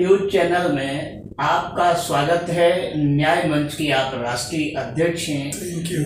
News channel में आपका स्वागत है। न्याय मंच की आप राष्ट्रीय अध्यक्ष हैं। थैंक यू,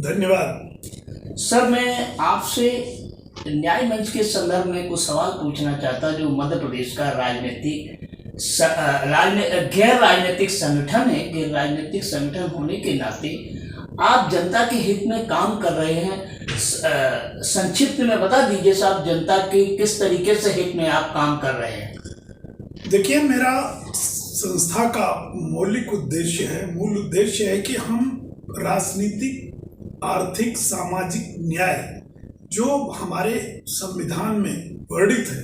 धन्यवाद। सर, मैं आपसे न्याय मंच के संदर्भ में कुछ सवाल पूछना चाहता, जो मध्य प्रदेश का गैर राजनीतिक संगठन है। गैर राजनीतिक संगठन होने के नाते आप जनता के हित में काम कर रहे हैं। संक्षिप्त में बता दीजिए साहब, जनता के किस तरीके से हित में आप काम कर रहे हैं। देखिए, मेरा संस्था का मूल उद्देश्य है कि हम राजनीतिक, आर्थिक, सामाजिक न्याय जो हमारे संविधान में वर्णित है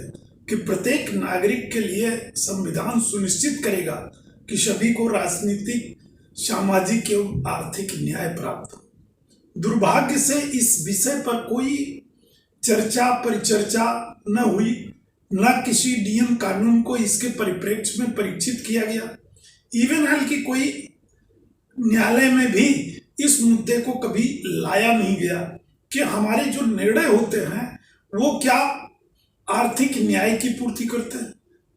कि प्रत्येक नागरिक के लिए संविधान सुनिश्चित करेगा कि सभी को राजनीतिक, सामाजिक एवं आर्थिक न्याय प्राप्त हो। दुर्भाग्य से इस विषय पर कोई चर्चा परिचर्चा न हुई, न किसी नियम कानून को इसके परिप्रेक्ष्य में परीक्षित किया गया। इवन हालांकि कोई न्यायालय में भी इस मुद्दे को कभी लाया नहीं गया कि हमारे जो निर्णय होते हैं वो क्या आर्थिक न्याय की पूर्ति करते हैं,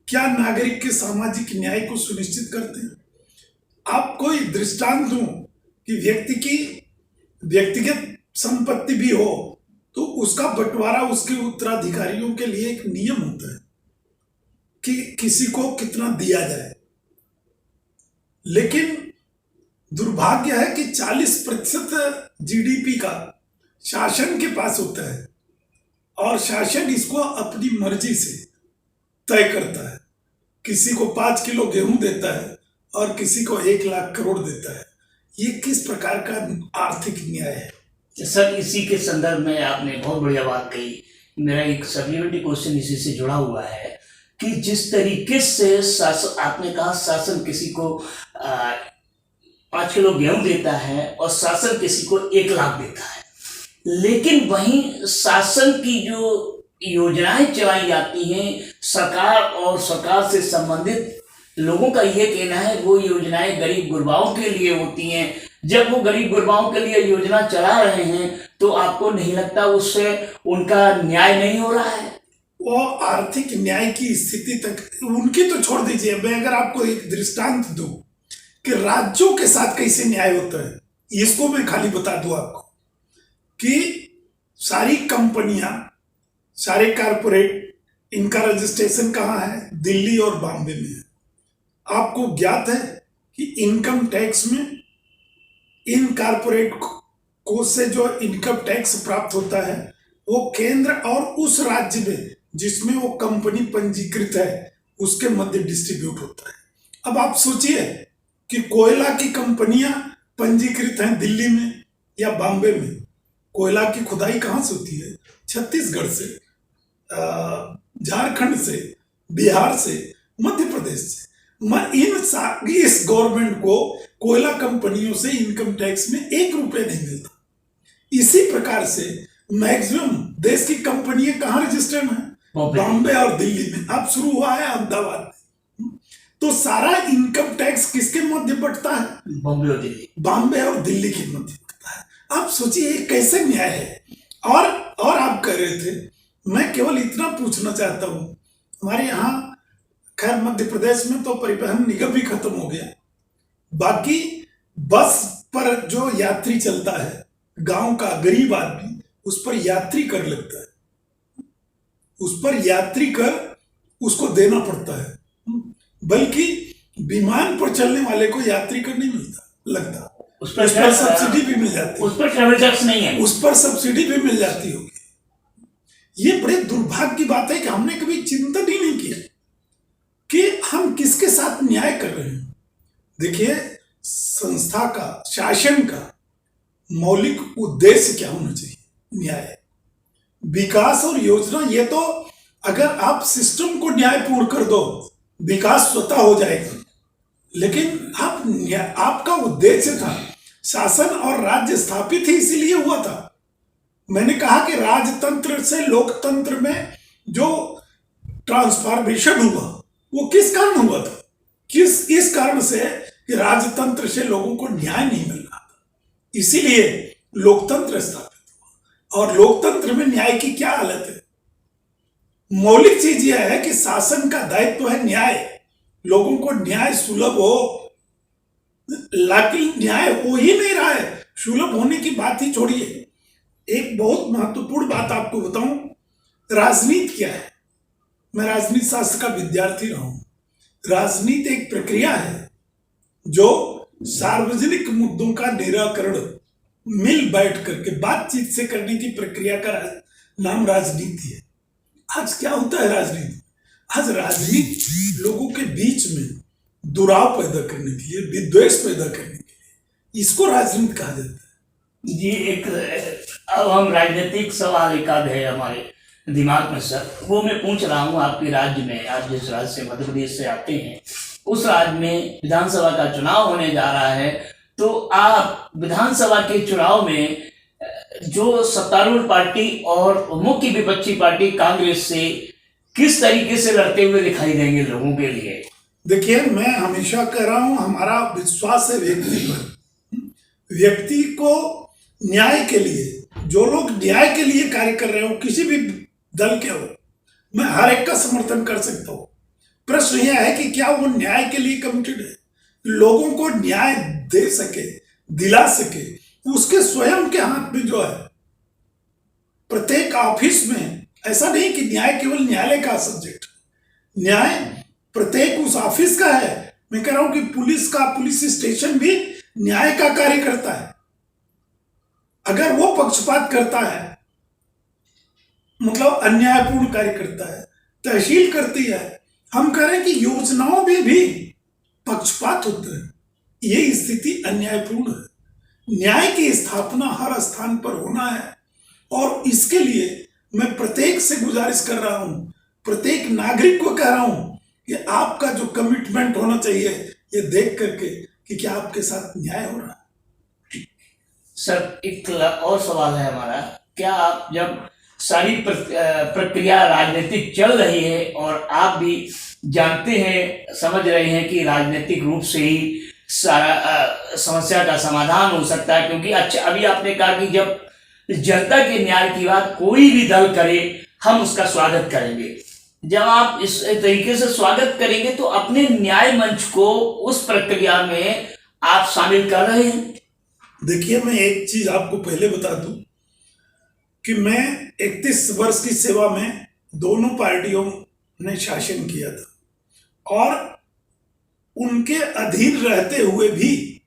क्या नागरिक के सामाजिक न्याय को सुनिश्चित करते हैं। आप कोई दृष्टांत दूं कि व्यक्ति की व्यक्तिगत संपत्ति भी हो तो उसका बंटवारा उसके उत्तराधिकारियों के लिए एक नियम होता है कि किसी को कितना दिया जाए। लेकिन दुर्भाग्य है कि 40% जीडीपी का शासन के पास होता है और शासन इसको अपनी मर्जी से तय करता है। किसी को 5 किलो गेहूं देता है और किसी को 1 लाख करोड़ देता है। ये किस प्रकार का आर्थिक न्याय है? सर, इसी के संदर्भ में आपने बहुत बढ़िया बात कही। मेरा एक सप्लीमेंट्री क्वेश्चन इसी से जुड़ा हुआ है कि जिस तरीके से आपने कहा शासन किसी को 5 किलो गेहूं देता है और शासन किसी को 1 लाख देता है, लेकिन वहीं शासन की जो योजनाएं चलाई जाती हैं सरकार और सरकार से संबंधित लोगों का ये कहना है वो योजनाएं गरीब गुरबाओं के लिए होती हैं। जब वो गरीब गुरबाओं के लिए योजना चला रहे हैं तो आपको नहीं लगता उससे उनका न्याय नहीं हो रहा है? वो आर्थिक न्याय की स्थिति तक उनकी तो छोड़ दीजिए। मैं अगर आपको एक दृष्टांत दूं कि राज्यों के साथ कैसे न्याय होता है, इसको मैं खाली बता दूं आपको कि सारी कंपनियां, सारे कारपोरेट, इनका रजिस्ट्रेशन कहाँ है? दिल्ली और बॉम्बे में है। आपको ज्ञात है कि इनकम टैक्स में इन कारपोरेट को से जो इनकम टैक्स प्राप्त होता है वो केंद्र और उस राज्य में जिसमें वो कंपनी पंजीकृत है उसके मध्य डिस्ट्रीब्यूट होता है। अब आप सोचिए कि कोयला की कंपनियां पंजीकृत हैं दिल्ली में या बॉम्बे में। कोयला की खुदाई कहाँ से होती है? छत्तीसगढ़ से, झारखंड से, बिहार से, मध्य प्रदेश से। इस गवर्नमेंट को कोयला कंपनियों से इनकम टैक्स में 1 रुपये नहीं मिलता। इसी प्रकार से मैक्सिमम देश की कंपनियां कहाँ रजिस्टर्ड हैं? बॉम्बे और दिल्ली में। अब शुरू हुआ है अहमदाबाद में। तो सारा इनकम टैक्स किसके मध्य बंटता है? बॉम्बे और दिल्ली के मध्य बंटता है। आप सोचिए कैसे न्याय है। और आप कह रहे थे, मैं केवल इतना पूछना चाहता हूं, हमारे यहाँ खैर मध्य प्रदेश में तो परिवहन निगम भी खत्म हो गया। बाकी बस पर जो यात्री चलता है, गांव का गरीब आदमी उस पर यात्री कर लगता है, उस पर यात्री कर उसको देना पड़ता है। बल्कि विमान पर चलने वाले को यात्री कर नहीं लगता, उस पर सब्सिडी भी मिल जाती है। उस पर ट्रैवल टैक्स नहीं है, उस पर सब्सिडी भी मिल जाती होगी। ये बड़े दुर्भाग्य की बात है कि हमने कभी चिंतन ही नहीं किया कि हम किसके साथ न्याय कर रहे हैं। देखिए, संस्था का, शासन का मौलिक उद्देश्य क्या होना चाहिए? न्याय, विकास और योजना। ये तो अगर आप सिस्टम को न्यायपूर्ण कर दो, विकास स्वतः हो जाएगा। लेकिन आपका उद्देश्य था, शासन और राज्य स्थापित ही इसीलिए हुआ था। मैंने कहा कि राजतंत्र से लोकतंत्र में जो ट्रांसफॉर्मेशन हुआ वो किस कारण हुआ था? इस कारण से कि राजतंत्र से लोगों को न्याय नहीं मिल रहा था, इसीलिए लोकतंत्र स्थापित हुआ। और लोकतंत्र में न्याय की क्या हालत है? मौलिक चीज यह है कि शासन का दायित्व है न्याय, लोगों को न्याय सुलभ हो, लेकिन न्याय हो ही नहीं रहा है। सुलभ होने की बात ही छोड़िए। एक बहुत महत्वपूर्ण बात आपको बताऊं, राजनीति क्या है। मैं राजनीति शास्त्र का विद्यार्थी रहा हूं। राजनीति एक प्रक्रिया है जो सार्वजनिक मुद्दों का निराकरण मिल बैठ करके बातचीत से करने की प्रक्रिया का नाम राजनीति है। आज क्या होता है राजनीति? आज राजनीति लोगों के बीच में दुराव पैदा करने के लिए, विद्वेष पैदा करने के लिए, इसको राजनीति कहा जाता है। जी, एक अब हम राजनीतिक सवाल एक आध है हमारे दिमाग में सर, वो मैं पूछ रहा हूँ। आपके राज्य में, आप जिस राज्य से मध्य प्रदेश से आते हैं, उस राज्य में विधानसभा का चुनाव होने जा रहा है, तो आप विधानसभा के चुनाव में जो सत्तारूढ़ पार्टी और मुख्य विपक्षी पार्टी कांग्रेस से किस तरीके से लड़ते हुए दिखाई देंगे लोगों के लिए? देखिए, मैं हमेशा कह रहा हूं, हमारा विश्वास है व्यक्ति पर। व्यक्ति को न्याय के लिए, जो लोग न्याय के लिए कार्य कर रहे हो, किसी भी दल के हो, मैं हर एक का समर्थन कर सकता हूं। प्रश्न यह है कि क्या वो न्याय के लिए कमिटेड है, लोगों को न्याय दे सके, दिला सके। उसके स्वयं के हाथ में जो है, प्रत्येक ऑफिस में ऐसा नहीं कि न्याय केवल न्यायालय का सब्जेक्ट, न्याय प्रत्येक उस ऑफिस का है। मैं कह रहा हूं कि पुलिस स्टेशन भी न्याय का कार्य करता है। अगर वो पक्षपात करता है, मतलब अन्यायपूर्ण कार्य करता है, तहसील करती है, हम कह रहे हैं कि योजनाओं में भी पक्षपात होता है, ये स्थिति अन्यायपूर्ण है। न्याय की स्थापना हर स्थान पर होना है, और इसके लिए मैं प्रत्येक से गुजारिश कर रहा हूं, प्रत्येक नागरिक को कह रहा हूं कि आपका जो कमिटमेंट होना चाहिए, ये देख करके कि क्या आपके साथ न्याय हो रहा है। सर, एक और सवाल है हमारा, क्या आप, जब सारी प्रक्रिया राजनीतिक चल रही है और आप भी जानते हैं, समझ रहे हैं कि राजनीतिक रूप से ही सारा समस्या का समाधान हो सकता है, क्योंकि अच्छा, अभी आपने कहा कि जब जनता के न्याय की बात कोई भी दल करे, हम उसका स्वागत करेंगे। जब आप इस तरीके से स्वागत करेंगे, तो अपने न्याय मंच को उस प्रक्रिया में आप शामिल कर रहे हैं। देखिए, मैं एक चीज आपको पहले बता दूं कि मैं 31 वर्ष की सेवा में दोनों पार्टियों ने शासन किया था, और उनके अधीन रहते हुए भी,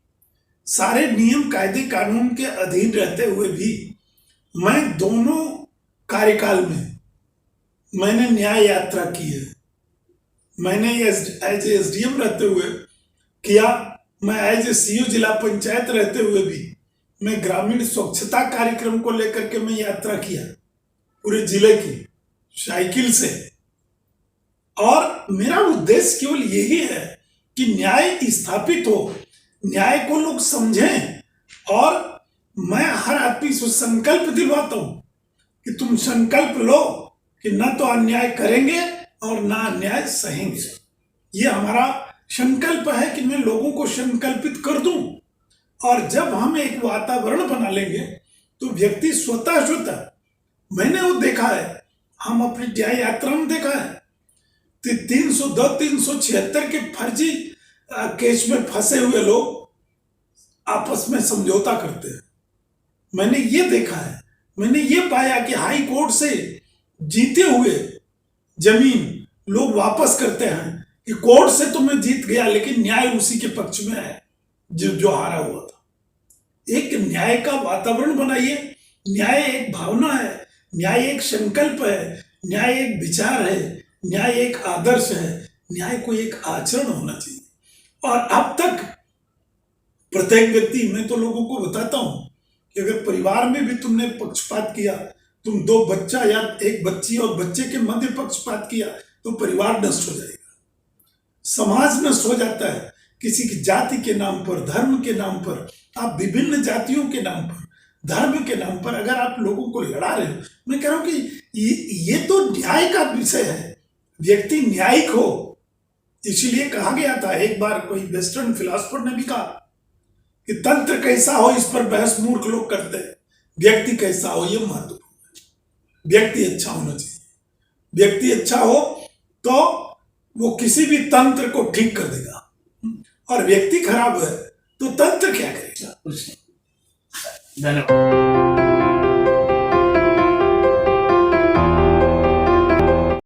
सारे नियम कायदे कानून के अधीन रहते हुए भी, मैं दोनों कार्यकाल में मैंने न्याय यात्रा की है। मैंने एज एसडीएम रहते हुए किया, मैं एज सीओ जिला पंचायत रहते हुए भी मैं ग्रामीण स्वच्छता कार्यक्रम को लेकर के मैं यात्रा किया पूरे जिले की साइकिल से। और मेरा उद्देश्य केवल यही है कि न्याय स्थापित हो, न्याय को लोग समझें, और मैं हर आदमी से संकल्प दिलवाता हूं कि तुम संकल्प लो कि न तो अन्याय करेंगे और ना अन्याय सहेंगे। ये हमारा संकल्प है कि मैं लोगों को संकल्पित कर दूं, और जब हम एक वातावरण बना लेंगे तो व्यक्ति स्वतः मैंने वो देखा है, हम अपनी न्याय यात्रा में देखा है, 376 के फर्जी केस में फंसे हुए लोग आपस में समझौता करते हैं। मैंने ये देखा है, मैंने ये पाया कि हाई कोर्ट से जीते हुए जमीन लोग वापस करते हैं कि कोर्ट से तो मैं जीत गया, लेकिन न्याय उसी के पक्ष में है जो हारा हुआ था। एक न्याय का वातावरण बनाइए। न्याय एक भावना है, न्याय एक संकल्प है, न्याय एक विचार है, न्याय एक आदर्श है, न्याय को एक आचरण होना चाहिए। और अब तक प्रत्येक व्यक्ति, मैं तो लोगों को बताता हूं कि अगर परिवार में भी तुमने पक्षपात किया, तुम 2 बच्चा या 1 बच्ची और बच्चे के मध्य पक्षपात किया, तो परिवार नष्ट हो जाएगा, समाज नष्ट हो जाता है। किसी की जाति के नाम पर, धर्म के नाम पर, आप विभिन्न जातियों के नाम पर, धर्म के नाम पर अगर आप लोगों को लड़ा रहे हो, मैं कह रहा हूं कि ये तो न्याय का विषय है, व्यक्ति न्यायिक हो। इसीलिए कहा गया था, एक बार कोई वेस्टर्न फिलोसफर ने भी कहा कि तंत्र कैसा हो इस पर बहस मूर्ख लोग करते हैं, व्यक्ति कैसा हो ये महत्वपूर्ण है। व्यक्ति अच्छा होना चाहिए। व्यक्ति अच्छा हो तो वो किसी भी तंत्र को ठीक कर देगा, और व्यक्ति खराब है तो तंत्र क्या करेगा। कुछ नहीं। धन्यवाद।